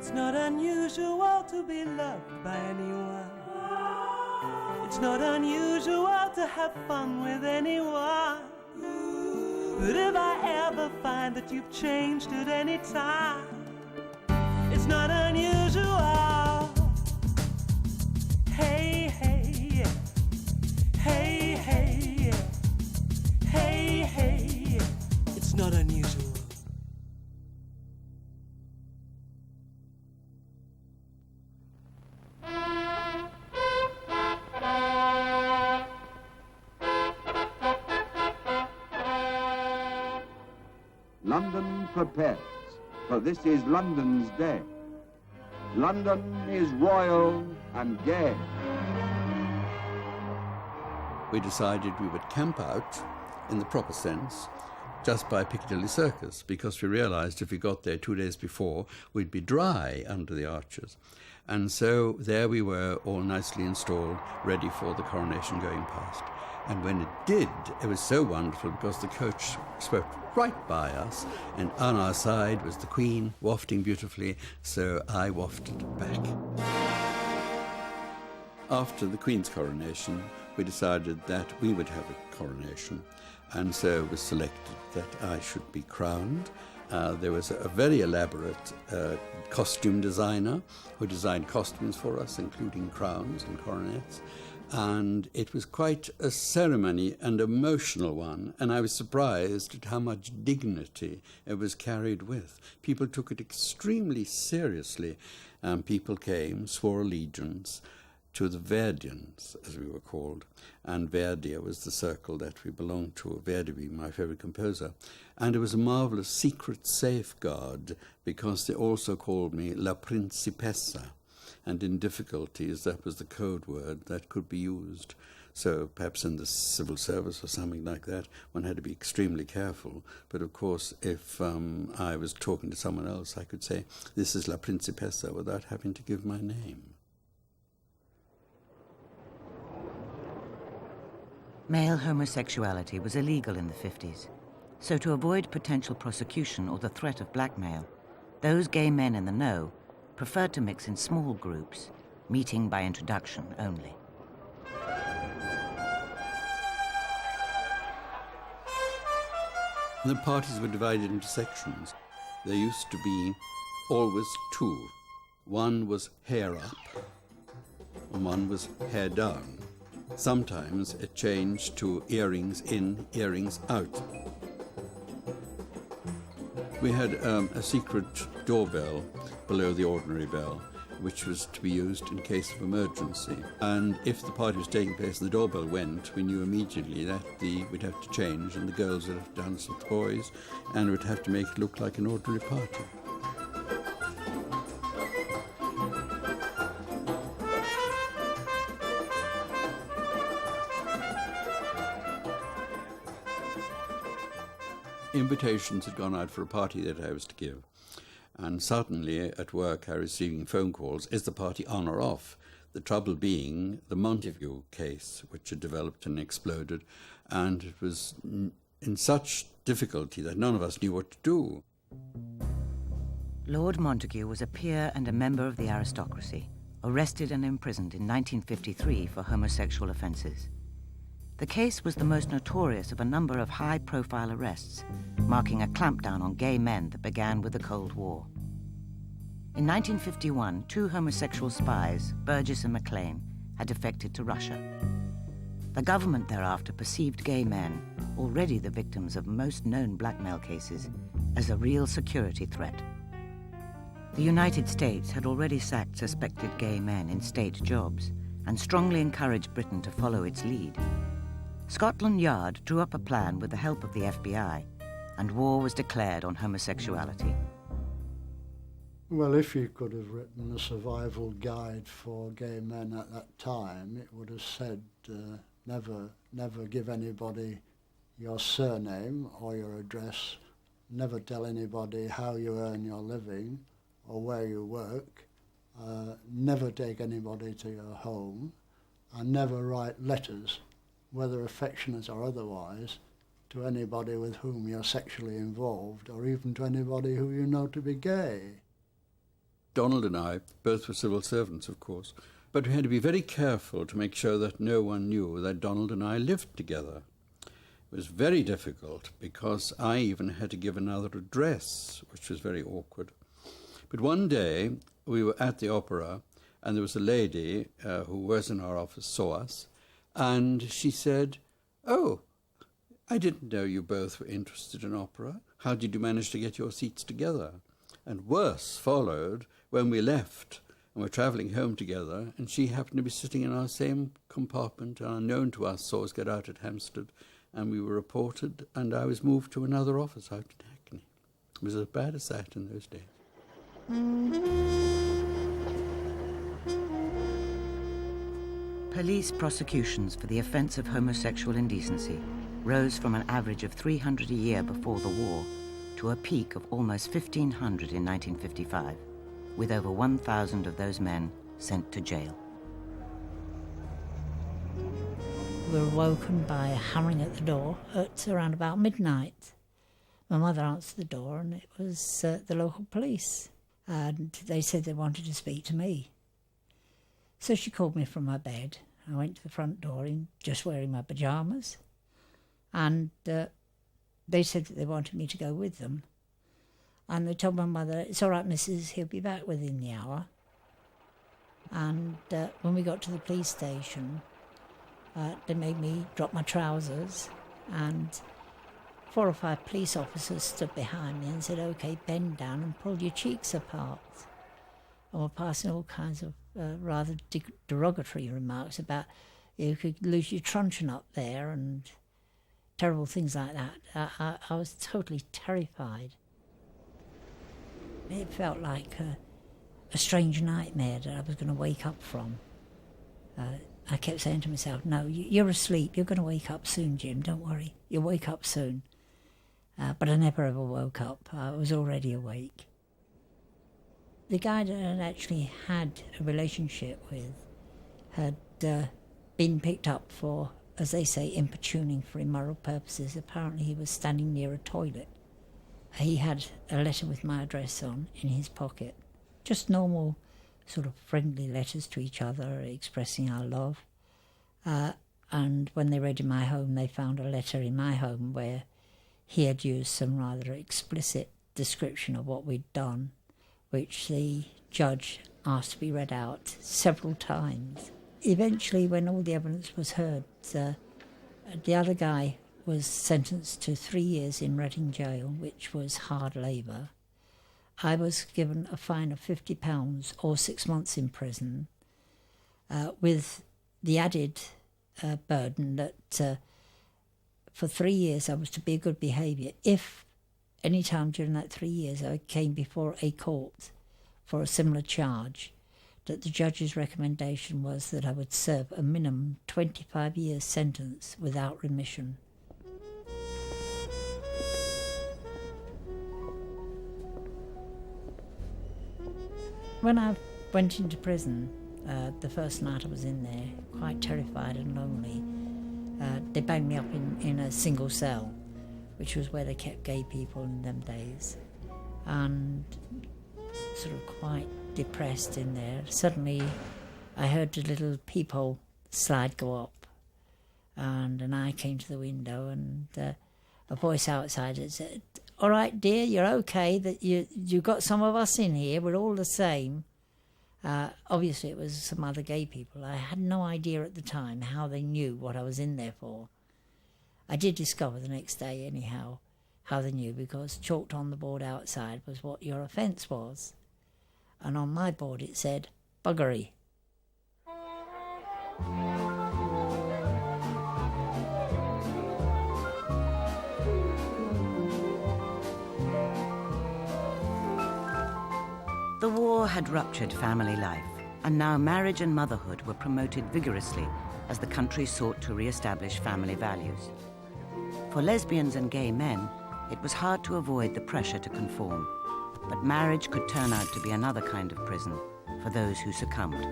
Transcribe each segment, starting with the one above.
It's not unusual to be loved by anyone. It's not unusual to have fun with anyone. But if I ever find that you've changed at any time, it's not unusual. Hey, hey, yeah. Hey, hey, yeah. Hey, hey, yeah. It's not unusual. London prepares, for this is London's day. London is royal and gay. We decided we would camp out, in the proper sense, just by Piccadilly Circus, because we realised if we got there 2 days before, we'd be dry under the arches. And so there we were, all nicely installed, ready for the coronation going past. And when it did, it was so wonderful because the coach swept right by us, and on our side was the Queen, wafting beautifully, so I wafted back. After the Queen's coronation, we decided that we would have a coronation, and so it was selected that I should be crowned. There was a very elaborate costume designer who designed costumes for us, including crowns and coronets. And it was quite a ceremony and emotional one, and I was surprised at how much dignity it was carried with. People took it extremely seriously, and people came, swore allegiance to the Verdians, as we were called, and Verdi was the circle that we belonged to, Verdi being my favourite composer. And it was a marvellous secret safeguard, because they also called me La Principessa, and in difficulties that was the code word that could be used. So perhaps in the civil service or something like that, one had to be extremely careful. But of course, if I was talking to someone else, I could say, this is La Principessa, without having to give my name. Male homosexuality was illegal in the 50s. So to avoid potential prosecution or the threat of blackmail, those gay men in the know preferred to mix in small groups, meeting by introduction only. The parties were divided into sections. There used to be always two. One was hair up, and one was hair down. Sometimes it changed to earrings in, earrings out. We had a secret doorbell below the ordinary bell, which was to be used in case of emergency. And if the party was taking place and the doorbell went, we knew immediately that we'd have to change, and the girls would have to dance with the boys, and would have to make it look like an ordinary party. Invitations had gone out for a party that I was to give. And suddenly at work I was receiving phone calls, is the party on or off? The trouble being the Montague case, which had developed and exploded, and it was in such difficulty that none of us knew what to do. Lord Montague was a peer and a member of the aristocracy, arrested and imprisoned in 1953 for homosexual offences. The case was the most notorious of a number of high-profile arrests, marking a clampdown on gay men that began with the Cold War. In 1951, two homosexual spies, Burgess and Maclean, had defected to Russia. The government thereafter perceived gay men, already the victims of most known blackmail cases, as a real security threat. The United States had already sacked suspected gay men in state jobs and strongly encouraged Britain to follow its lead. Scotland Yard drew up a plan with the help of the FBI, and war was declared on homosexuality. Well, if you could have written a survival guide for gay men at that time, it would have said, never give anybody your surname or your address, never tell anybody how you earn your living or where you work, never take anybody to your home, and never write letters, whether affectionate or otherwise, to anybody with whom you're sexually involved, or even to anybody who you know to be gay. Donald and I both were civil servants, of course, but we had to be very careful to make sure that no one knew that Donald and I lived together. It was very difficult because I even had to give another address, which was very awkward. But one day we were at the opera and there was a lady who was in our office, saw us, and she said, "Oh, I didn't know you both were interested in opera. How did you manage to get your seats together?" And worse followed when we left and were travelling home together, and she happened to be sitting in our same compartment, and unknown to us saw us get out at Hampstead, and we were reported, and I was moved to another office out in Hackney. It was as bad as that in those days. Police prosecutions for the offence of homosexual indecency rose from an average of 300 a year before the war to a peak of almost 1,500 in 1955, with over 1,000 of those men sent to jail. We were woken by a hammering at the door at around about midnight. My mother answered the door and it was the local police, and they said they wanted to speak to me. So she called me from my bed. I went to the front door in just wearing my pyjamas, and they said that they wanted me to go with them. And they told my mother, "It's all right, missus, he'll be back within the hour." And when we got to the police station, they made me drop my trousers, and 4 or 5 police officers stood behind me and said, "OK, bend down and pull your cheeks apart." And were passing all kinds of rather derogatory remarks about you could lose your truncheon up there and terrible things like that. I was totally terrified. It felt like a strange nightmare that I was going to wake up from. I kept saying to myself, "No, you're asleep. You're going to wake up soon, Jim. Don't worry. You'll wake up soon." But I never ever woke up. I was already awake. The guy that I actually had a relationship with had been picked up for, as they say, importuning for immoral purposes. Apparently he was standing near a toilet. He had a letter with my address on in his pocket. Just normal sort of friendly letters to each other expressing our love. And when they raided my home, they found a letter in my home where he had used some rather explicit description of what we'd done, which the judge asked to be read out several times. Eventually, when all the evidence was heard, the other guy was sentenced to 3 years in Reading jail, which was hard labour. I was given a fine of £50 or 6 months in prison, with the added burden that for 3 years I was to be a good behaviour. If any time during that 3 years I came before a court for a similar charge, that the judge's recommendation was that I would serve a minimum 25 years sentence without remission. When I went into prison, the first night I was in there, quite terrified and lonely, they banged me up in a single cell, which was where they kept gay people in them days, and sort of quite depressed in there. Suddenly I heard the little peephole slide go up, and an eye came to the window, and a voice outside it said, "All right, dear, you're okay, that you got some of us in here, we're all the same." Obviously it was some other gay people. I had no idea at the time how they knew what I was in there for. I did discover the next day anyhow how they knew, because chalked on the board outside was what your offence was, and on my board it said buggery. The war had ruptured family life, and now marriage and motherhood were promoted vigorously as the country sought to re-establish family values. For lesbians and gay men, it was hard to avoid the pressure to conform, but marriage could turn out to be another kind of prison for those who succumbed.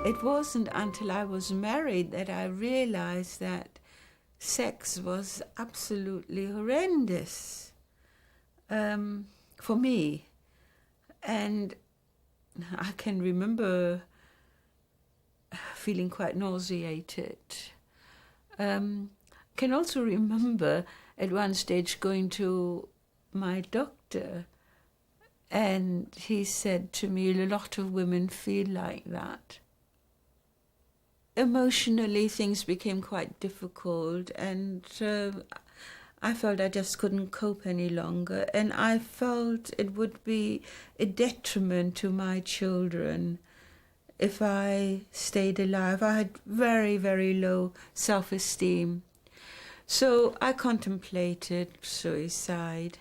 It wasn't until I was married that I realized that sex was absolutely horrendous. for me. And I can remember feeling quite nauseated. Can also remember at one stage going to my doctor, and he said to me, a lot of women feel like that. Emotionally, things became quite difficult, and I felt I just couldn't cope any longer, and I felt it would be a detriment to my children if I stayed alive. I had very, very low self-esteem. So I contemplated suicide,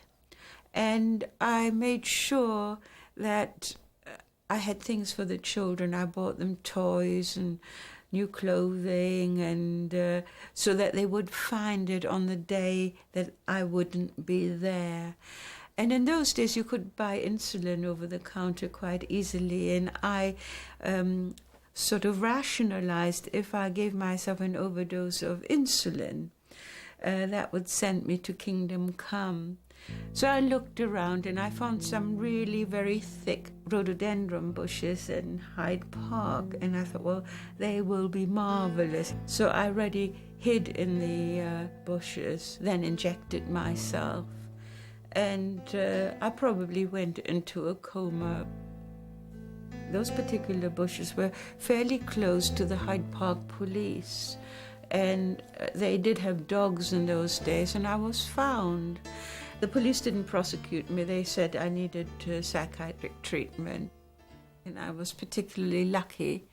and I made sure that I had things for the children. I bought them toys and new clothing, and so that they would find it on the day that I wouldn't be there. And in those days you could buy insulin over the counter quite easily, and I sort of rationalized if I gave myself an overdose of insulin, that would send me to Kingdom Come. So I looked around and I found some really very thick rhododendron bushes in Hyde Park, and I thought, well, they will be marvelous. So I already hid in the bushes, then injected myself, and I probably went into a coma. Those particular bushes were fairly close to the Hyde Park police, and they did have dogs in those days, and I was found. The police didn't prosecute me. They said I needed psychiatric treatment. And I was particularly lucky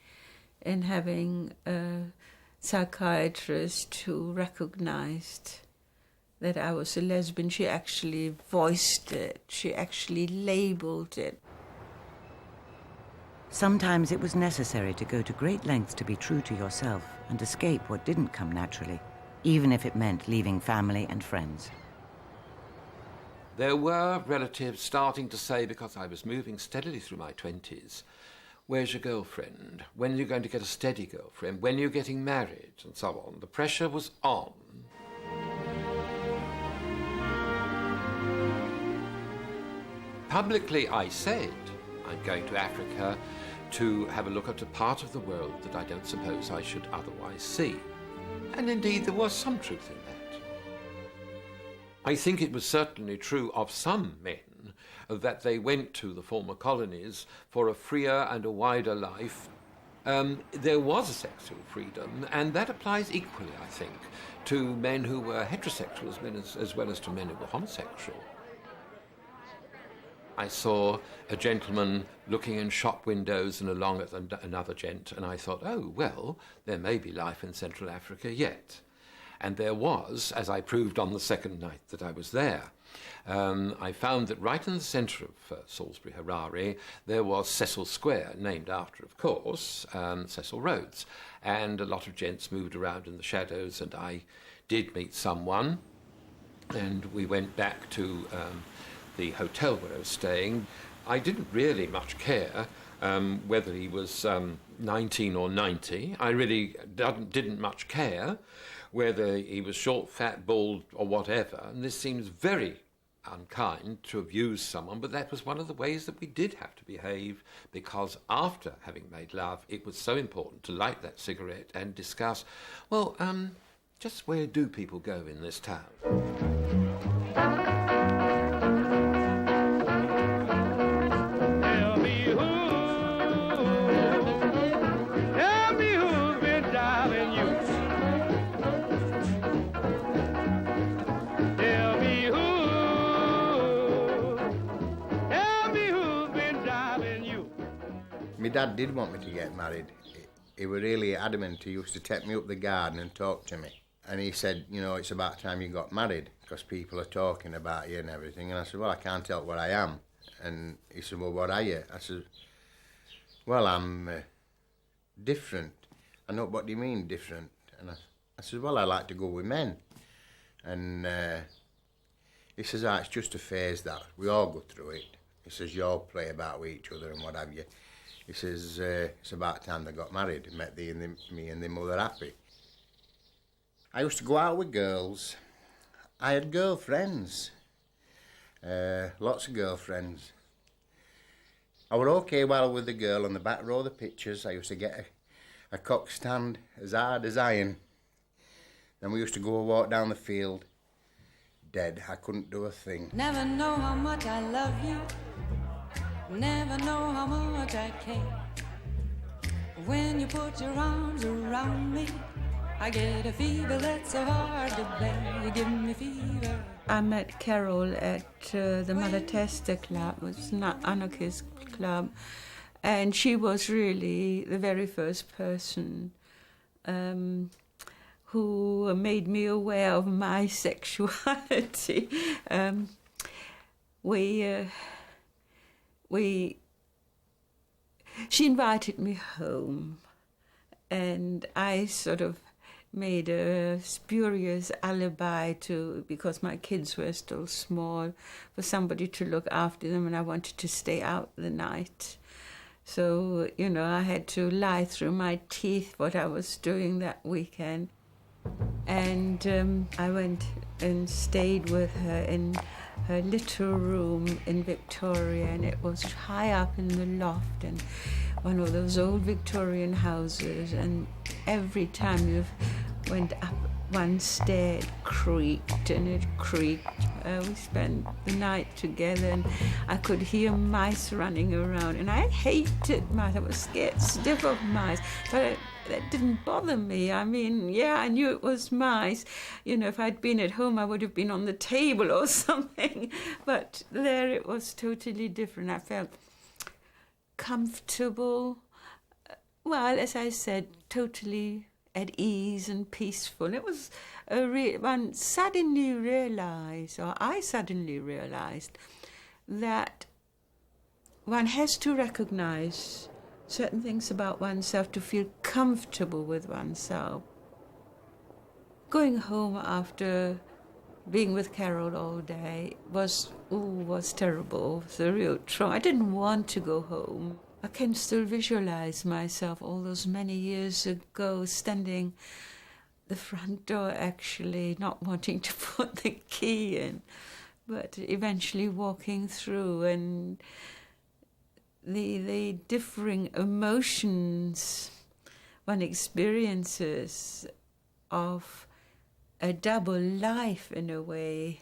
in having a psychiatrist who recognized that I was a lesbian. She actually voiced it. She actually labeled it. Sometimes it was necessary to go to great lengths to be true to yourself and escape what didn't come naturally, even if it meant leaving family and friends. There were relatives starting to say, because I was moving steadily through my 20s, where's your girlfriend? When are you going to get a steady girlfriend? When are you getting married? And so on. The pressure was on. Publicly, I said, I'm going to Africa to have a look at a part of the world that I don't suppose I should otherwise see. And indeed, there was some truth in that. I think it was certainly true of some men that they went to the former colonies for a freer and a wider life. There was a sexual freedom, and that applies equally, I think, to men who were heterosexual as well as to men who were homosexual. I saw a gentleman looking in shop windows and along at another gent, and I thought, oh, well, there may be life in Central Africa yet. And there was, as I proved on the second night that I was there. I found that right in the centre of Salisbury, Harare, there was Cecil Square, named after, of course, Cecil Rhodes. And a lot of gents moved around in the shadows, and I did meet someone. And we went back to the hotel where I was staying. I didn't really much care whether he was 19 or 90. I really didn't much care whether he was short, fat, bald, or whatever. And this seems very unkind to have used someone, but that was one of the ways that we did have to behave, because after having made love, it was so important to light that cigarette and discuss, well, just where do people go in this town? My dad did want me to get married. He was really adamant. He used to take me up the garden and talk to me. And he said, you know, it's about time you got married because people are talking about you and everything. And I said, well, I can't help what I am. And he said, well, what are you? I said, well, I'm different. I know, what do you mean different? And I said, well, I like to go with men. And he says, it's just a phase that we all go through it. He says, you all play about with each other and what have you. He says, it's about time they got married and met me and the mother happy. I used to go out with girls. I had girlfriends. Lots of girlfriends. I were okay while with the girl on the back row of the pictures. I used to get a cock stand as hard as iron. Then we used to go walk down the field. Dead. I couldn't do a thing. Never know how much I love you. Never know how much I care. When you put your arms around me, I get a fever that's so hard to bear. You give me fever. I met Carol at the Mother Tester Club. It was an anarchist club. And she was really the very first person who made me aware of my sexuality. She invited me home, and I sort of made a spurious alibi because my kids were still small, for somebody to look after them, and I wanted to stay out the night. So, I had to lie through my teeth what I was doing that weekend. And I went and stayed with her in her little room in Victoria, and it was high up in the loft and one of those old Victorian houses, and every time you went up one stair, it creaked and it creaked. We spent the night together, and I could hear mice running around, and I hated mice. I was scared stiff of mice, but that didn't bother me. I mean, yeah, I knew it was mice. If I'd been at home, I would have been on the table or something, but there it was totally different. I felt comfortable, well, as I said, totally at ease and peaceful. It was I suddenly realized that one has to recognize certain things about oneself to feel comfortable with oneself. Going home after being with Carol all day was terrible. It was a real trauma. I didn't want to go home. I can still visualize myself all those many years ago standing the front door, actually not wanting to put the key in, but eventually walking through, and the differing emotions one experiences of a double life, in a way,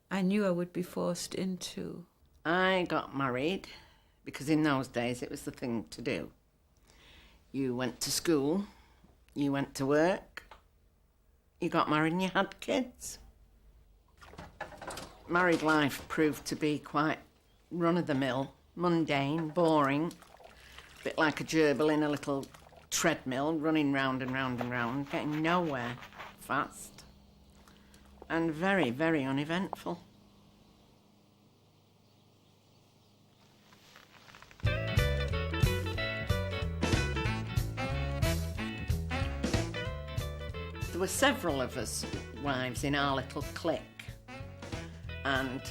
I knew I would be forced into. I got married because in those days it was the thing to do. You went to school, you went to work, you got married and you had kids. Married life proved to be quite run-of-the-mill, mundane, boring, a bit like a gerbil in a little treadmill, running round and round and round, getting nowhere fast, and very, very uneventful. There were several of us wives in our little clique, and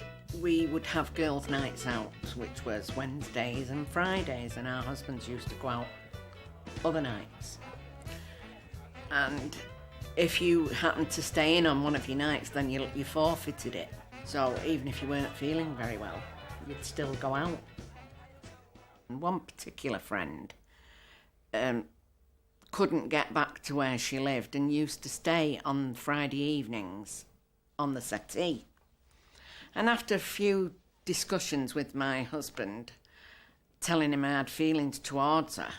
we would have girls' nights out, which was Wednesdays and Fridays, and our husbands used to go out other nights. And if you happened to stay in on one of your nights, then you forfeited it. So even if you weren't feeling very well, you'd still go out. And one particular friend couldn't get back to where she lived and used to stay on Friday evenings on the settee. And after a few discussions with my husband, telling him I had feelings towards her,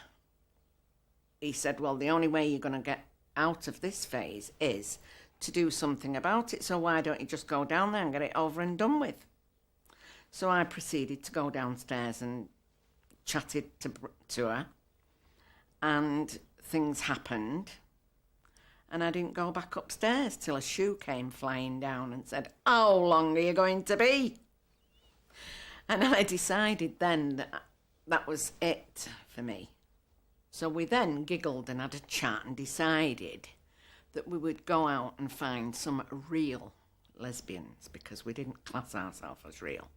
he said, well, the only way you're going to get out of this phase is to do something about it, so why don't you just go down there and get it over and done with? So I proceeded to go downstairs and chatted to her, and things happened, and I didn't go back upstairs till a shoe came flying down and said, how long are you going to be? And I decided then that that was it for me. So we then giggled and had a chat and decided that we would go out and find some real lesbians, because we didn't class ourselves as real.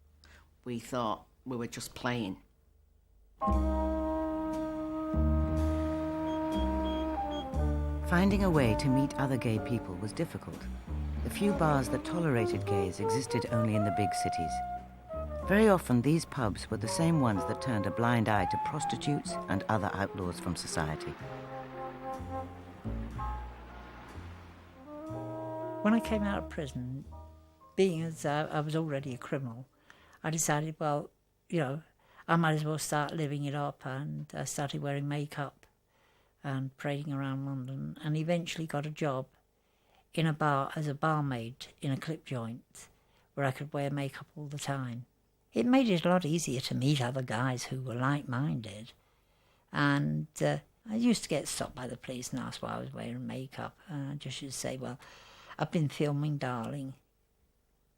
We thought we were just playing. Finding a way to meet other gay people was difficult. The few bars that tolerated gays existed only in the big cities. Very often, these pubs were the same ones that turned a blind eye to prostitutes and other outlaws from society. When I came out of prison, being as I was already a criminal, I decided, well, you know, I might as well start living it up, and I started wearing makeup and parading around London, and eventually got a job in a bar as a barmaid in a clip joint where I could wear makeup all the time. It made it a lot easier to meet other guys who were like-minded, and I used to get stopped by the police and asked why I was wearing makeup, and I just used to say, well, I've been filming, darling.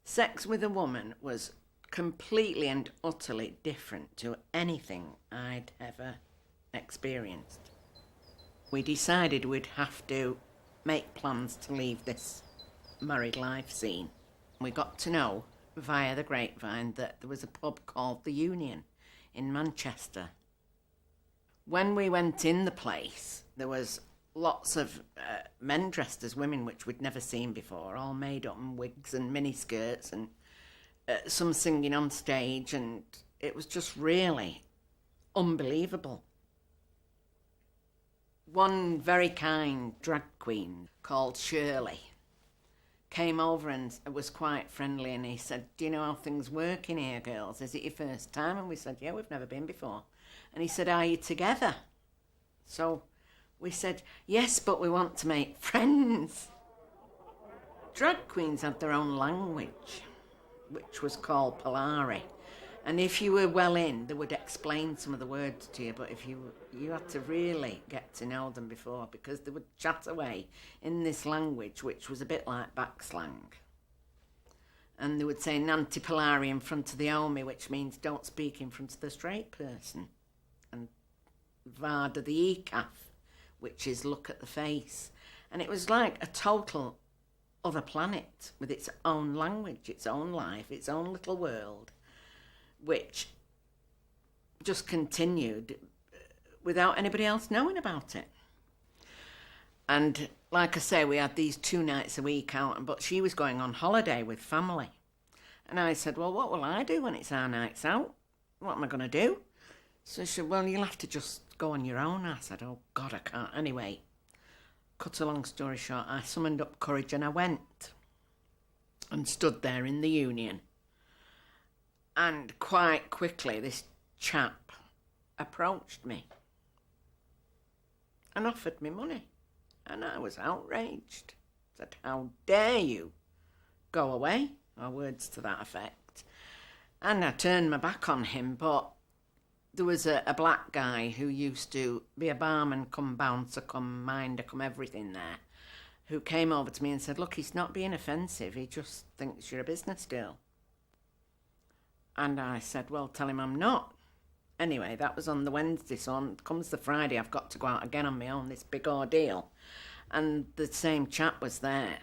Sex with a woman was completely and utterly different to anything I'd ever experienced. We decided we'd have to make plans to leave this married life scene. We got to know via the grapevine that there was a pub called the Union in Manchester. When we went in the place, there was lots of men dressed as women, which we'd never seen before, all made up in wigs and miniskirts, and some singing on stage, and it was just really unbelievable. One very kind drag queen called Shirley came over and was quite friendly, and he said, do you know how things work in here, girls? Is it your first time? And we said, yeah, we've never been before. And he said, are you together? So we said, yes, but we want to make friends. Drag queens had their own language, which was called Polari. And if you were well in, they would explain some of the words to you, but if you had to really get to know them before, because they would chat away in this language, which was a bit like backslang. And they would say Nanti Polari in front of the Omi, which means don't speak in front of the straight person. And Vada the Ekaf, which is look at the face. And it was like a total other planet with its own language, its own life, its own little world, which just continued without anybody else knowing about it. And like I say, we had these 2 nights a week out, but she was going on holiday with family. And I said, well, what will I do when it's our nights out? What am I going to do? So she said, well, you'll have to just go on your own. I said, oh, God, I can't. Anyway, cut a long story short, I summoned up courage and I went and stood there in the Union. And quite quickly, this chap approached me and offered me money. And I was outraged. Said, how dare you? Go away, or words to that effect. And I turned my back on him, but there was a black guy who used to be a barman, come bouncer, come minder, come everything there, who came over to me and said, look, he's not being offensive, he just thinks you're a business deal. And I said, well, tell him I'm not. Anyway, that was on the Wednesday, so on comes the Friday, I've got to go out again on my own, this big ordeal. And the same chap was there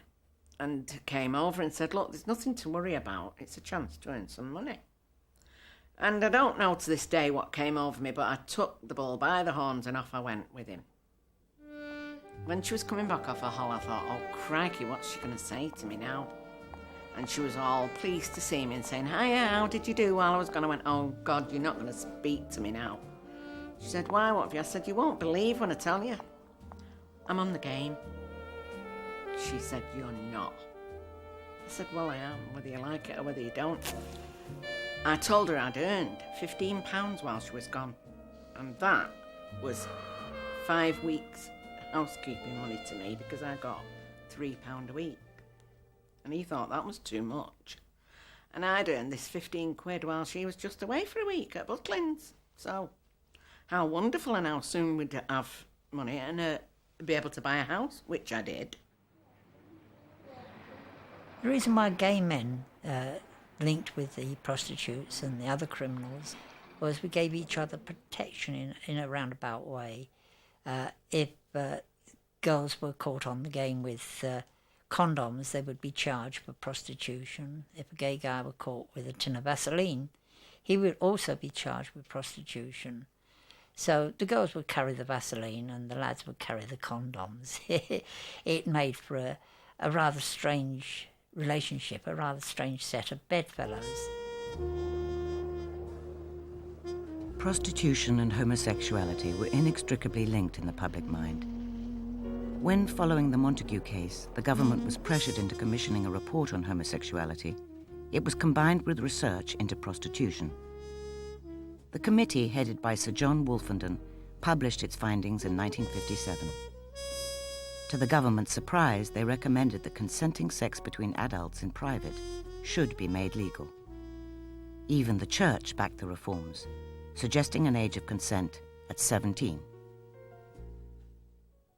and came over and said, look, there's nothing to worry about. It's a chance to earn some money. And I don't know to this day what came over me, but I took the bull by the horns and off I went with him. When she was coming back off her hole, I thought, oh, crikey, what's she going to say to me now? And she was all pleased to see me and saying, hiya, how did you do? While I was gone, I went, oh, God, you're not going to speak to me now. She said, why, what have you? I said, you won't believe when I tell you. I'm on the game. She said, you're not. I said, well, I am, whether you like it or whether you don't. I told her I'd earned £15 while she was gone. And that was 5 weeks housekeeping money to me because I got £3 a week. And he thought that was too much. And I'd earned this 15 quid while she was just away for a week at Butlins. So how wonderful, and how soon we'd have money and be able to buy a house, which I did. The reason why gay men linked with the prostitutes and the other criminals was we gave each other protection in a roundabout way. If girls were caught on the game with condoms, they would be charged for prostitution. If a gay guy were caught with a tin of Vaseline, he would also be charged with prostitution. So the girls would carry the Vaseline and the lads would carry the condoms. It made for a rather strange relationship, a rather strange set of bedfellows. Prostitution and homosexuality were inextricably linked in the public mind. When, following the Montague case, the government was pressured into commissioning a report on homosexuality, it was combined with research into prostitution. The committee, headed by Sir John Wolfenden, published its findings in 1957. To the government's surprise, they recommended that consenting sex between adults in private should be made legal. Even the church backed the reforms, suggesting an age of consent at 17.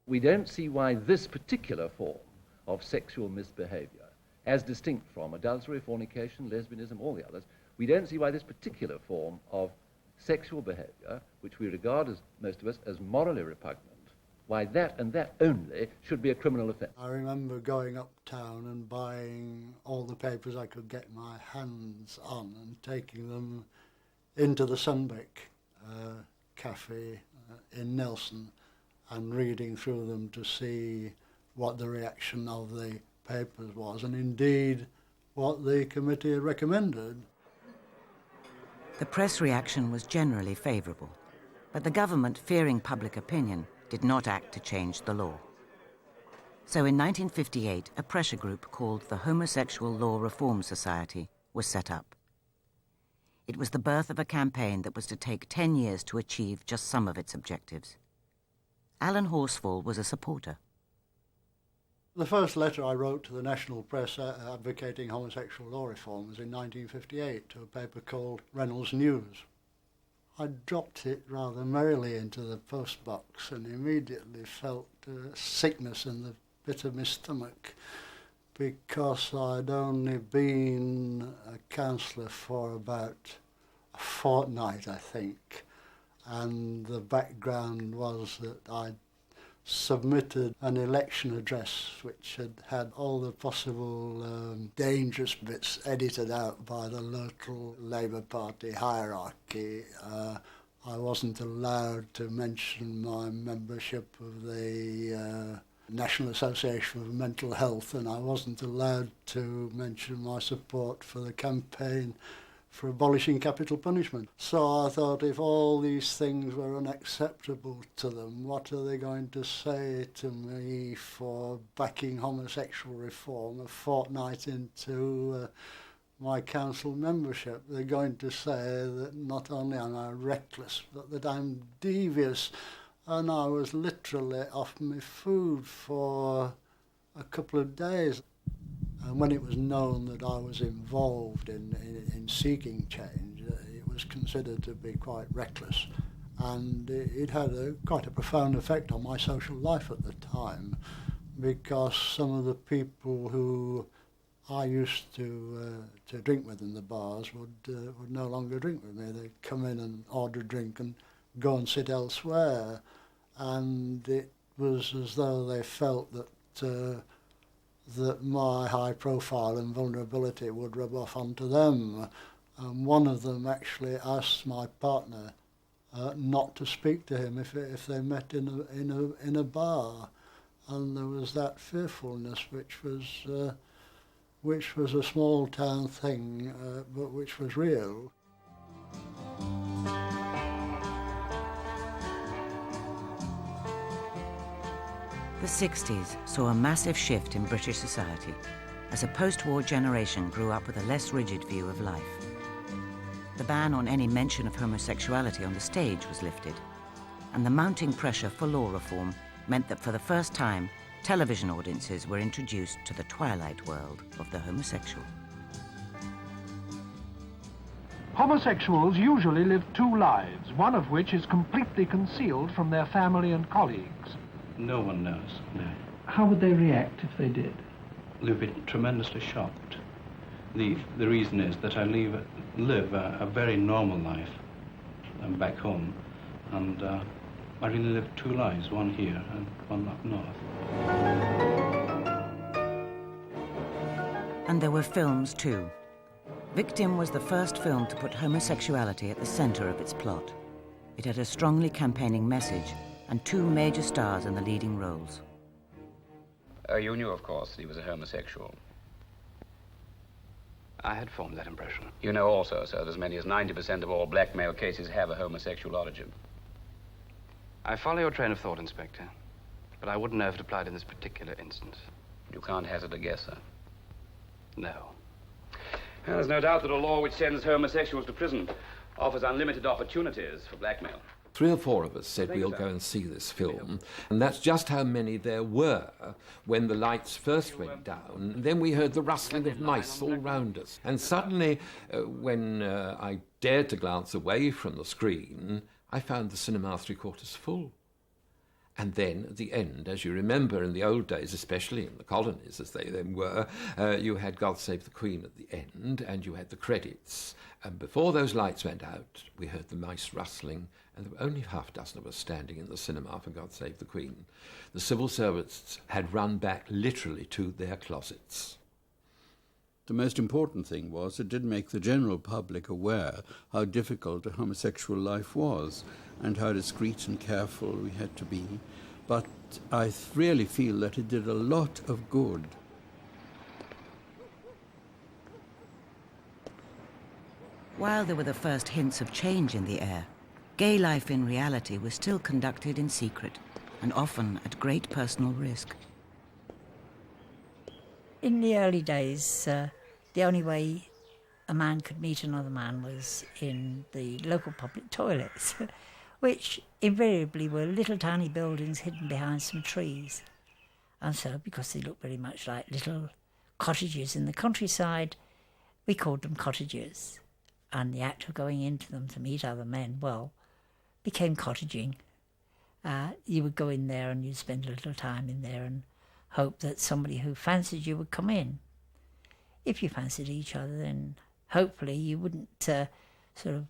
We don't see why this particular form of sexual misbehavior, as distinct from adultery, fornication, lesbianism, all the others, we don't see why this particular form of sexual behavior, which we regard as, most of us, as morally repugnant, why that and that only should be a criminal offence. I remember going uptown and buying all the papers I could get my hands on and taking them into the Sunbeck cafe in Nelson and reading through them to see what the reaction of the papers was, and indeed what the committee had recommended. The press reaction was generally favourable, but the government, fearing public opinion, did not act to change the law. So in 1958, a pressure group called the Homosexual Law Reform Society was set up. It was the birth of a campaign that was to take 10 years to achieve just some of its objectives. Alan Horsfall was a supporter. The first letter I wrote to the national press advocating homosexual law reform was in 1958 to a paper called Reynolds News. I dropped it rather merrily into the post box and immediately felt sickness in the pit of my stomach, because I'd only been a councillor for about a fortnight, I think, and the background was that I'd submitted an election address which had had all the possible dangerous bits edited out by the local Labour Party hierarchy. I wasn't allowed to mention my membership of the National Association for Mental Health, and I wasn't allowed to mention my support for the campaign for abolishing capital punishment. So I thought, if all these things were unacceptable to them, what are they going to say to me for backing homosexual reform a fortnight into my council membership? They're going to say that not only am I reckless, but that I'm devious. And I was literally off my food for a couple of days. And when it was known that I was involved in seeking change, it was considered to be quite reckless. And it had quite a profound effect on my social life at the time, because some of the people who I used to drink with in the bars would no longer drink with me. They'd come in and order a drink and go and sit elsewhere. And it was as though they felt that that my high profile and vulnerability would rub off onto them. And one of them actually asked my partner not to speak to him if they met in a bar. And there was that fearfulness, which was a small town thing, but which was real. The 60s saw a massive shift in British society as a post-war generation grew up with a less rigid view of life. The ban on any mention of homosexuality on the stage was lifted, and the mounting pressure for law reform meant that for the first time, television audiences were introduced to the twilight world of the homosexual. Homosexuals usually live two lives, one of which is completely concealed from their family and colleagues. No one knows, no. How would they react if they did? They'd be tremendously shocked. The reason is that I live a very normal life back home, and I really live two lives, one here and one up north. And there were films too. Victim was the first film to put homosexuality at the centre of its plot. It had a strongly campaigning message and two major stars in the leading roles. You knew, of course, that he was a homosexual. I had formed that impression. You know also, sir, that as many as 90% of all blackmail cases have a homosexual origin. I follow your train of thought, Inspector, but I wouldn't know if it applied in this particular instance. You can't hazard a guess, sir. No. Well, there's no doubt that a law which sends homosexuals to prison offers unlimited opportunities for blackmail. 3 or 4 of us said we'll go and see this film, and that's just how many there were when the lights first went down. Then we heard the rustling of mice all round us, and suddenly, when I dared to glance away from the screen, I found the cinema 3/4 full. And then, at the end, as you remember in the old days, especially in the colonies as they then were, you had God Save the Queen at the end, and you had the credits. And before those lights went out, we heard the mice rustling, and there were only half a dozen of us standing in the cinema for God Save the Queen. The civil servants had run back literally to their closets. The most important thing was it did make the general public aware how difficult a homosexual life was and how discreet and careful we had to be. But I really feel that it did a lot of good. While there were the first hints of change in the air, gay life in reality was still conducted in secret and often at great personal risk. In the early days, the only way a man could meet another man was in the local public toilets, which invariably were little tiny buildings hidden behind some trees. And so, because they looked very much like little cottages in the countryside, we called them cottages. And the act of going into them to meet other men, well, became cottaging. You would go in there and you'd spend a little time in there and hope that somebody who fancied you would come in. If you fancied each other, then hopefully you wouldn't sort of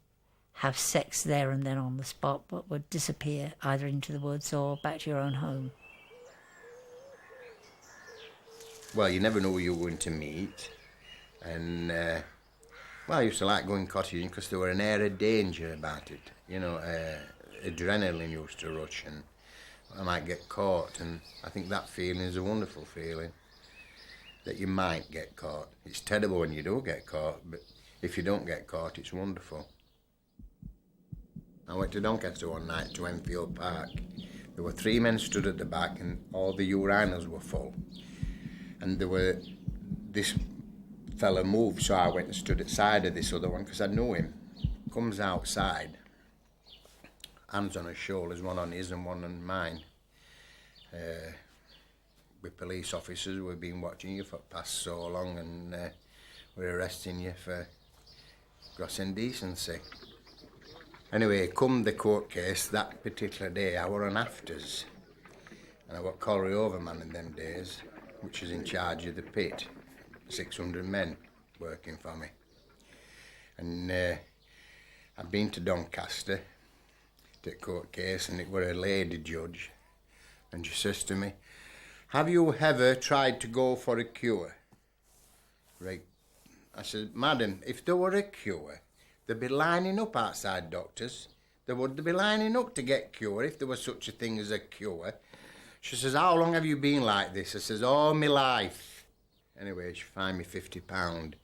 have sex there and then on the spot, but would disappear either into the woods or back to your own home. Well, you never know who you're going to meet. And, well, I used to like going cottaging because there were an air of danger about it. You know, adrenaline used to rush and I might get caught. And I think that feeling is a wonderful feeling, that you might get caught. It's terrible when you do get caught, but if you don't get caught, it's wonderful. I went to Doncaster one night to Enfield Park. There were 3 men stood at the back and all the urinals were full. And this fella moved, so I went and stood at the side of this other one because I knew him. Comes outside, hands on his shoulders, one on his and one on mine. With police officers, we've been watching you for past so long and we're arresting you for gross indecency. Anyway, come the court case, that particular day I were on afters. And I got colliery overman in them days, which was in charge of the pit. 600 men working for me. And I've been to Doncaster to the court case, and it were a lady judge. And she says to me, "Have you ever tried to go for a cure?" Right. I said, "Madam, if there were a cure, they'd be lining up outside doctors. They would be lining up to get cure if there was such a thing as a cure." She says, "How long have you been like this?" I says, "All my life." Anyway, she fined me £50.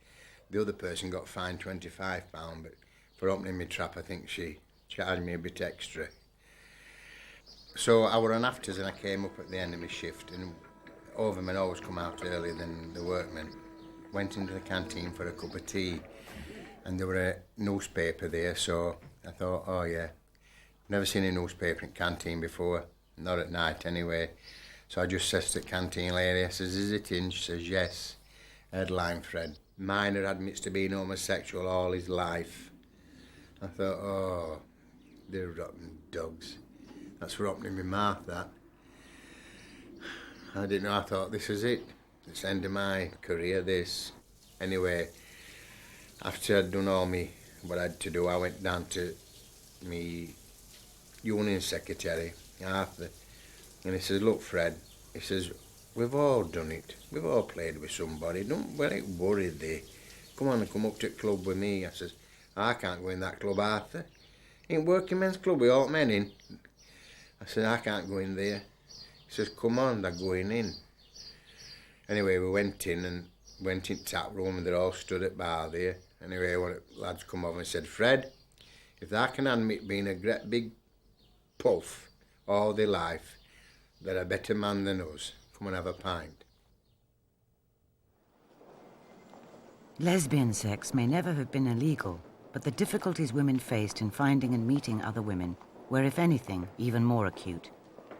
The other person got fined £25, but for opening my trap, I think she charged me a bit extra. So I were on afters and I came up at the end of my shift, and overmen always come out earlier than the workmen. Went into the canteen for a cup of tea, and there were a newspaper there, so I thought, oh yeah, never seen a newspaper in canteen before, not at night anyway. So I just says to the canteen lady, I says, "Is it in?" She says, "Yes." Headline, Fred. Minor admits to being homosexual all his life. I thought, oh, they're rotten dogs. That's for opening my mouth, that. I didn't know, I thought, this is it. It's the end of my career, this. Anyway, after I'd done all what I had to do, I went down to me union secretary, Arthur, and he says, "Look, Fred," he says, "we've all done it. We've all played with somebody. Don't worry there. Come on and come up to the club with me." I says, "I can't go in that club, Arthur. Ain't working men's club with all men in." I said, "I can't go in there." He says, "Come on, they're going in." Anyway, we went in and Went in the tap room and they're all stood at bar there. Anyway, one of the lads come over and said, Fred, if they can admit being a great big puff all their life, they're a better man than us. Come and have a pint. Lesbian sex may never have been illegal, but the difficulties women faced in finding and meeting other women were, if anything, even more acute,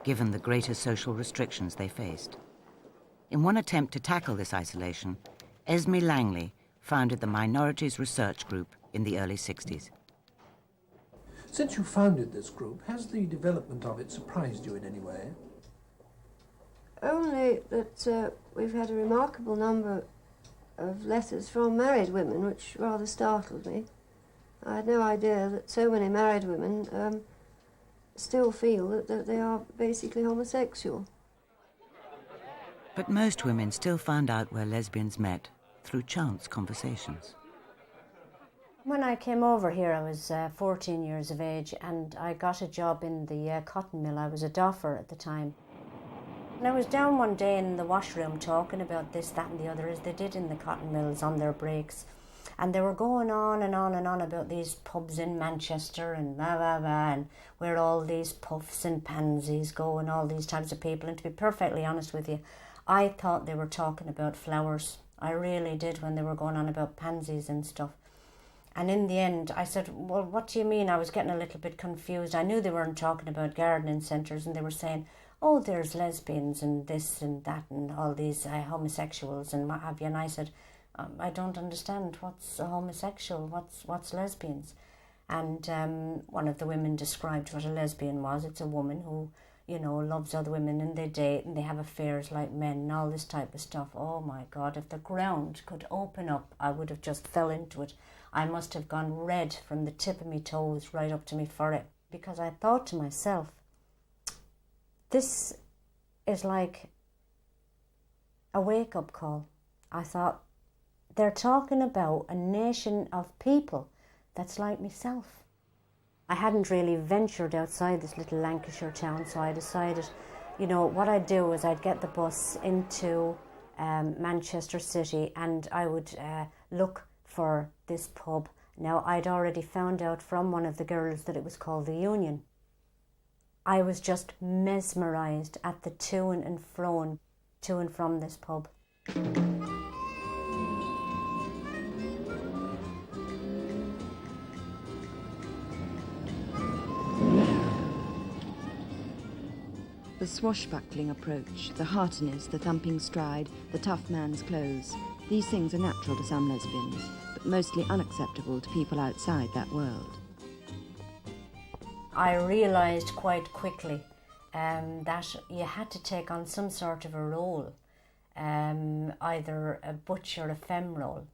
given the greater social restrictions they faced. In one attempt to tackle this isolation, Esme Langley founded the Minorities Research Group in the early 60s. Since you founded this group, has the development of it surprised you in any way? Only that we've had a remarkable number of letters from married women, which rather startled me. I had no idea that so many married women still feel that they are basically homosexual. But most women still found out where lesbians met through chance conversations. When I came over here, I was 14 years of age, and I got a job in the cotton mill. I was a doffer at the time. And I was down one day in the washroom talking about this, that and the other, as they did in the cotton mills on their breaks. And they were going on and on and on about these pubs in Manchester and blah, blah, blah, and where all these puffs and pansies go and all these types of people. And to be perfectly honest with you, I thought they were talking about flowers. I really did, when they were going on about pansies and stuff. And in the end, I said, well, what do you mean? I was getting a little bit confused. I knew they weren't talking about gardening centres, and they were saying, oh, there's lesbians and this and that and all these homosexuals and what have you. And I said, I don't understand. What's a homosexual? What's lesbians? And one of the women described what a lesbian was. It's a woman who, you know, loves other women and they date and they have affairs like men and all this type of stuff. Oh my God, if the ground could open up, I would have just fell into it. I must have gone red from the tip of my toes right up to my forehead, because I thought to myself, this is like a wake-up call. I thought, they're talking about a nation of people that's like myself. I hadn't really ventured outside this little Lancashire town, so I decided, you know, what I'd do is I'd get the bus into Manchester City and I would look for this pub. Now, I'd already found out from one of the girls that it was called the Union. I was just mesmerised at the to and from this pub. The swashbuckling approach, the heartiness, the thumping stride, the tough man's clothes. These things are natural to some lesbians, but mostly unacceptable to people outside that world. I realised quite quickly that you had to take on some sort of a role, either a butch or a femme role.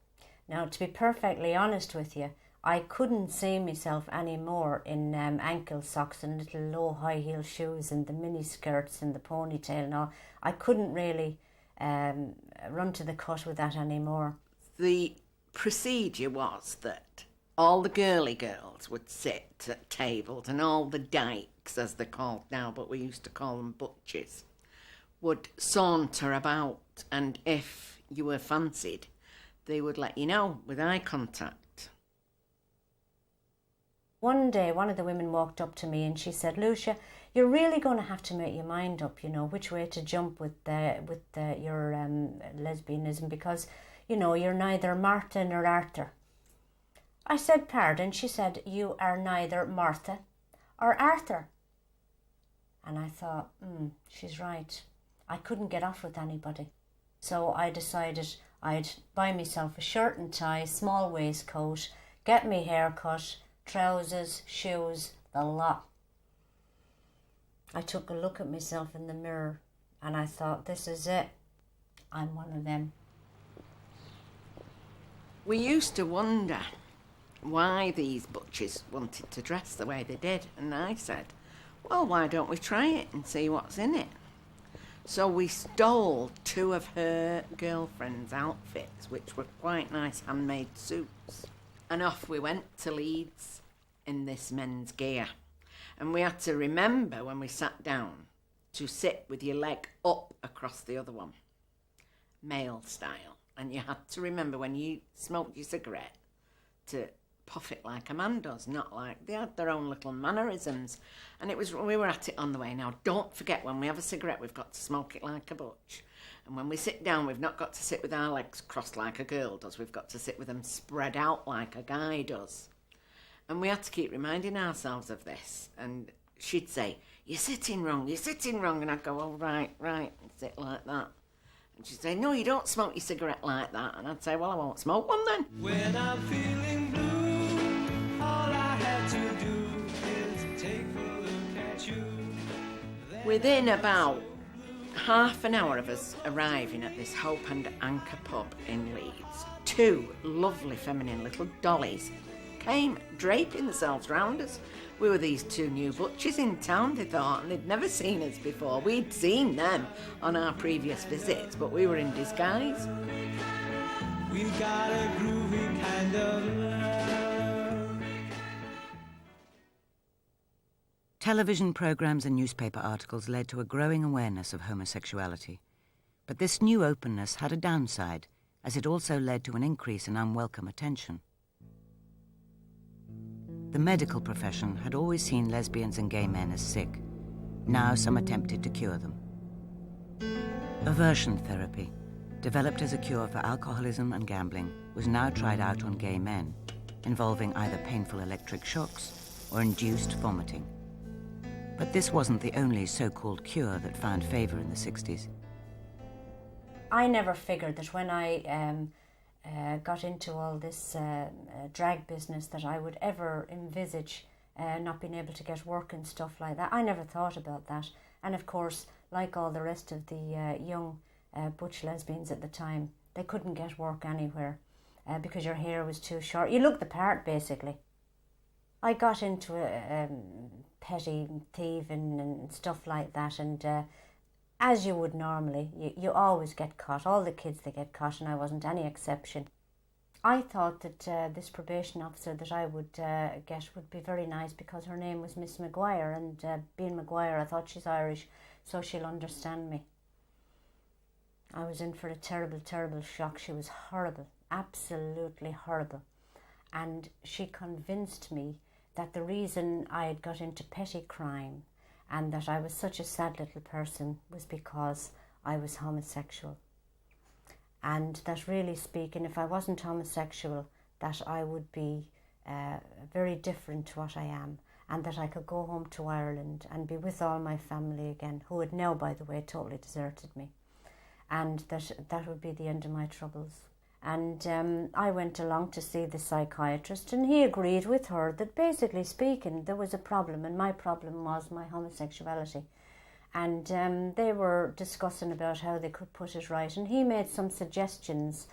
Now, to be perfectly honest with you, I couldn't see myself anymore in ankle socks and little low high heel shoes and the mini skirts and the ponytail and all. I couldn't really run to the cut with that anymore. The procedure was that all the girly girls would sit at tables and all the dykes, as they're called now, but we used to call them butches, would saunter about, and if you were fancied, they would let you know with eye contact. One day, one of the women walked up to me and she said, Lucia, you're really going to have to make your mind up, you know, which way to jump with your lesbianism, because, you know, you're neither Martha nor Arthur. I said, pardon? She said, you are neither Martha or Arthur. And I thought, she's right. I couldn't get off with anybody. So I decided I'd buy myself a shirt and tie, small waistcoat, get me hair cut, trousers, shoes, the lot. I took a look at myself in the mirror and I thought, this is it. I'm one of them. We used to wonder why these butches wanted to dress the way they did, and I said, well, why don't we try it and see what's in it? So we stole two of her girlfriend's outfits, which were quite nice handmade suits, and off we went to Leeds in this men's gear. And we had to remember when we sat down to sit with your leg up across the other one, male style, and you had to remember when you smoked your cigarette to puff it like a man does, not like they had their own little mannerisms. And we were at it on the way. Now, don't forget, when we have a cigarette, we've got to smoke it like a butch. And when we sit down, we've not got to sit with our legs crossed like a girl does. We've got to sit with them spread out like a guy does. And we had to keep reminding ourselves of this. And she'd say, you're sitting wrong. And I'd go, oh, right, and sit like that. And she'd say, no, you don't smoke your cigarette like that. And I'd say, well, I won't smoke one then. When I'm feeling blue, all I have to do is take a look at you. Within about half an hour of us arriving at this Hope and Anchor pub in Leeds, 2 lovely feminine little dollies came draping themselves round us. We were these 2 new butchers in town, they thought, and they'd never seen us before. We'd seen them on our previous visits, but we were in disguise. We got a groovy kind of love. Television programs and newspaper articles led to a growing awareness of homosexuality. But this new openness had a downside, as it also led to an increase in unwelcome attention. The medical profession had always seen lesbians and gay men as sick. Now some attempted to cure them. Aversion therapy, developed as a cure for alcoholism and gambling, was now tried out on gay men, involving either painful electric shocks or induced vomiting. But this wasn't the only so-called cure that found favour in the 60s. I never figured that when I got into all this drag business that I would ever envisage not being able to get work and stuff like that. I never thought about that. And of course, like all the rest of the young butch lesbians at the time, they couldn't get work anywhere because your hair was too short. You looked the part, basically. I got into petty thieving and stuff like that, and as you would normally, you always get caught. All the kids, they get caught, and I wasn't any exception. I thought that this probation officer that I would get would be very nice because her name was Miss Maguire, and being Maguire, I thought she's Irish, so she'll understand me. I was in for a terrible, terrible shock. She was horrible, absolutely horrible. And she convinced me that the reason I had got into petty crime and that I was such a sad little person was because I was homosexual. And that really speaking, if I wasn't homosexual, that I would be very different to what I am, and that I could go home to Ireland and be with all my family again, who had now, by the way, totally deserted me. And that would be the end of my troubles. And I went along to see the psychiatrist, and he agreed with her that basically speaking there was a problem, and my problem was my homosexuality. And they were discussing about how they could put it right, and he made some suggestions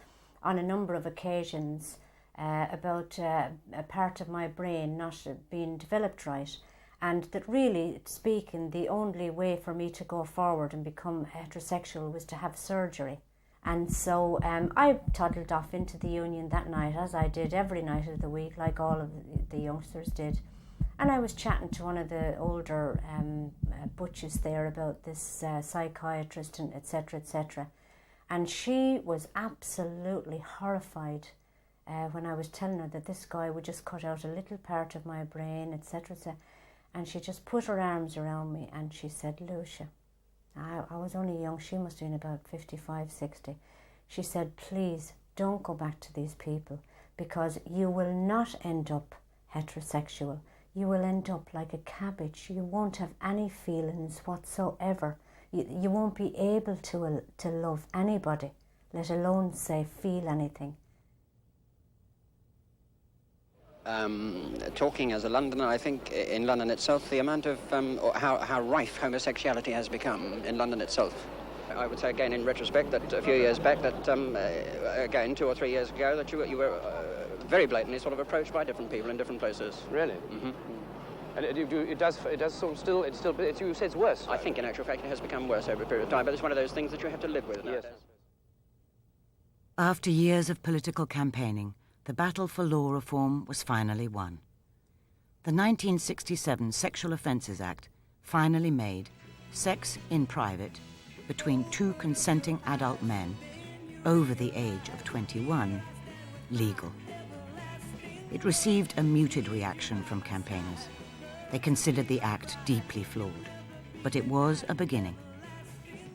on a number of occasions about a part of my brain not being developed right, and that really speaking the only way for me to go forward and become heterosexual was to have surgery. And so I toddled off into the union that night, as I did every night of the week, like all of the youngsters did. And I was chatting to one of the older butches there about this psychiatrist, and etc., etc. And she was absolutely horrified when I was telling her that this guy would just cut out a little part of my brain, etc., etc. And she just put her arms around me and she said, Lucia, I was only young, she must have been about 55, 60. She said, please don't go back to these people, because you will not end up heterosexual. You will end up like a cabbage. You won't have any feelings whatsoever. You won't be able to love anybody, let alone say feel anything. Talking as a Londoner, I think in London itself, the amount of how rife homosexuality has become in London itself. I would say again in retrospect that a few years back, that again 2 or 3 years ago, that you were very blatantly sort of approached by different people in different places. Really? Mm-hmm. And it does sort of still, you say it's worse? I think in actual fact it has become worse over a period of time, but it's one of those things that you have to live with nowadays. Yes. After years of political campaigning, the battle for law reform was finally won. The 1967 Sexual Offences Act finally made sex in private between 2 consenting adult men over the age of 21 legal. It received a muted reaction from campaigners. They considered the act deeply flawed, but it was a beginning.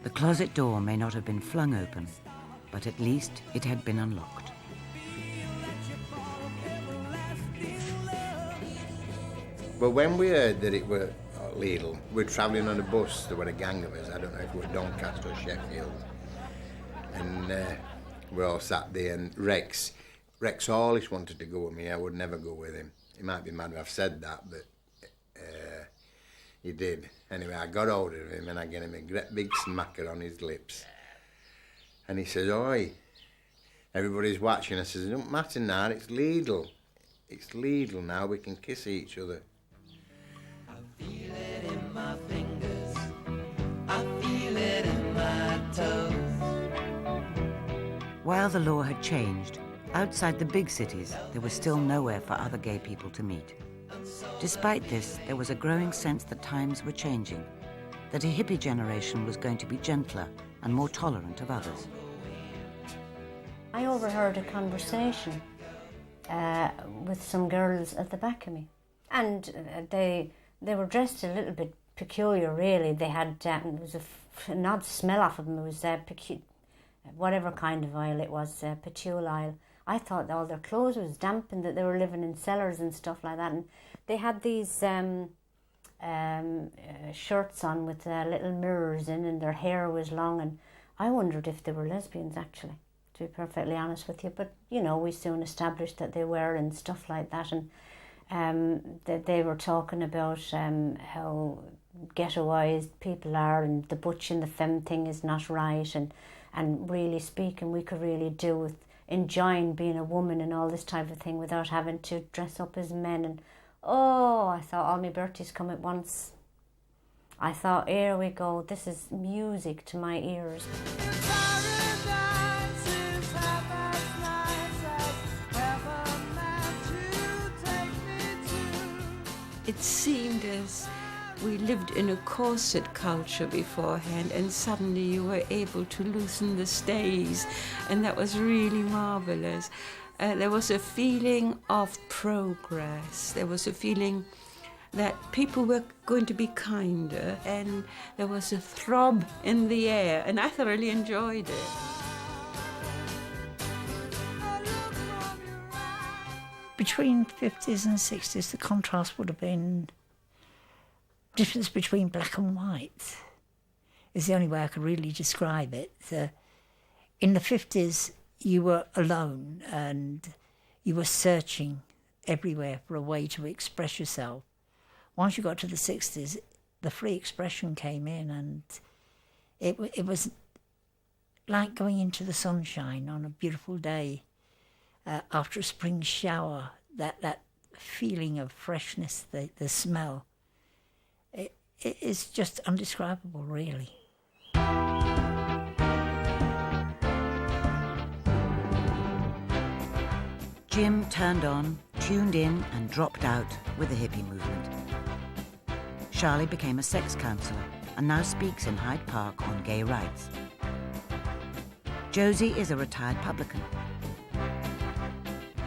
The closet door may not have been flung open, but at least it had been unlocked. But when we heard that it were legal, we were travelling on a bus, there were a gang of us, I don't know if it were Doncaster or Sheffield, and we all sat there, and Rex always wanted to go with me. I would never go with him. He might be mad I've said that, but he did. Anyway, I got hold of him and I gave him a great big smacker on his lips. And he says, "Oi, everybody's watching." I says, "It don't matter now, it's legal. It's legal now, we can kiss each other." I feel it in my fingers, I feel it in my toes. While the law had changed, outside the big cities, there was still nowhere for other gay people to meet. Despite this, there was a growing sense that times were changing, that a hippie generation was going to be gentler and more tolerant of others. I overheard a conversation with some girls at the back of me, and they were dressed a little bit peculiar, really. They had, there was an odd smell off of them. It was whatever kind of oil it was, patchouli oil. I thought all their clothes was damp and that they were living in cellars and stuff like that. And they had these shirts on with little mirrors in, and their hair was long. And I wondered if they were lesbians, actually, to be perfectly honest with you. But, you know, we soon established that they were and stuff like that. And they were talking about how ghettoised people are, and the butch and the femme thing is not right. And really speaking, we could really do with enjoying being a woman and all this type of thing without having to dress up as men. And oh, I thought all my birthdays come at once. I thought, here we go, this is music to my ears. It seemed as we lived in a corset culture beforehand, and suddenly you were able to loosen the stays, and that was really marvelous. There was a feeling of progress. There was a feeling that people were going to be kinder, and there was a throb in the air, and I thoroughly enjoyed it. Between 50s and 60s, the contrast would have been difference between black and white is the only way I could really describe it. In the 50s, you were alone and you were searching everywhere for a way to express yourself. Once you got to the 60s, the free expression came in, and it was like going into the sunshine on a beautiful day after a spring shower, that feeling of freshness, the smell. It's just undescribable, really. Jim turned on, tuned in, and dropped out with the hippie movement. Charlie became a sex counsellor and now speaks in Hyde Park on gay rights. Josie is a retired publican.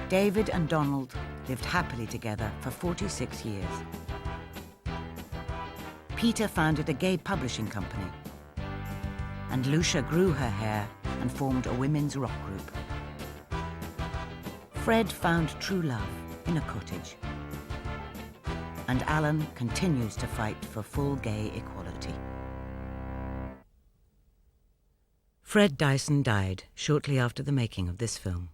David and Donald lived happily together for 46 years. Peter founded a gay publishing company, and Lucia grew her hair and formed a women's rock group. Fred found true love in a cottage, and Alan continues to fight for full gay equality. Fred Dyson died shortly after the making of this film.